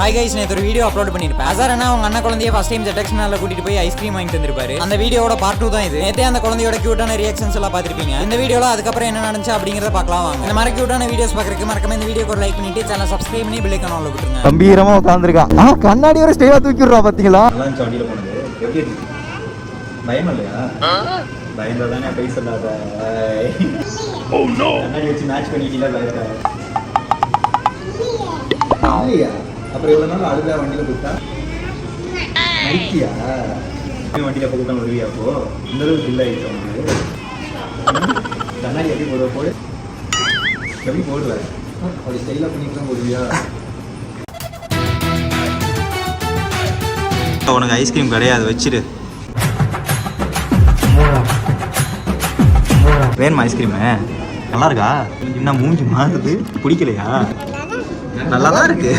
Hi guys, நேத்து ஒரு video upload பண்ணிருப்பேன். Azhar அண்ணா அவங்க அண்ணன் குழந்தைய ஃபர்ஸ்ட் டைம் ஜெட்டக்ஸ்னால கூட்டிட்டு போய் ஐஸ்கிரீம் வாங்கி தந்திருப்பாரு. அந்த வீடியோட பார்ட் 2 தான் இது. நேத்தே அந்த குழந்தையோட கியூட்டான ரியாக்ஷன்ஸ் எல்லாம் பாத்திருப்பீங்க. இந்த வீடியோல அதுக்கப்புறம் என்ன நடந்துச்சு அப்படிங்கறத பார்க்கலாம் வாங்க. இந்த மாதிரி கியூட்டான வீடியோஸ் பார்க்கறதுக்கு மறக்காம இந்த வீடியோக்கு ஒரு லைக் பண்ணிட்டு சேனலை சப்ஸ்கிரைப் பண்ணி பெல் ஐகான் ஆன்ல போட்டுருங்க. கம்பீரமா உட்கார்ந்திருக்கான். கண்ணாடி வர ஸ்டைலா தூக்கி விடுறா பாத்தீங்களா? நல்லா இருந்துச்சு வண்டியில போனது. எப்படி இருக்கு? பயம் இல்லையா? பயந்தா தானே போய் சொல்லாத. Oh no. கண்ணாடி வச்சு மேட்ச் பண்ணிட்டீங்களா பயத்தை? இல்லையா? அப்புறம் எவ்வளவு நாள் அழுதா வண்டியில போட்டா நைட்டியா வண்டியில போட்டு வருவியா? அப்போ இந்த அளவுக்கு பில் ஆயிடுச்சு உங்களுக்கு. கண்ணாடி எப்படி போடு எப்படி போடுவேன் அப்படி ஸ்டைலா பண்ணிட்டு தான் போடுவியா? உனக்கு ஐஸ்கிரீம் கிடையாது, வச்சிரு. வேணுமா ஐஸ்கிரீமு? நல்லா இருக்கா? என்ன மூஞ்சி மாறுது? பிடிக்கலையா? நல்லா தான் இருக்கு.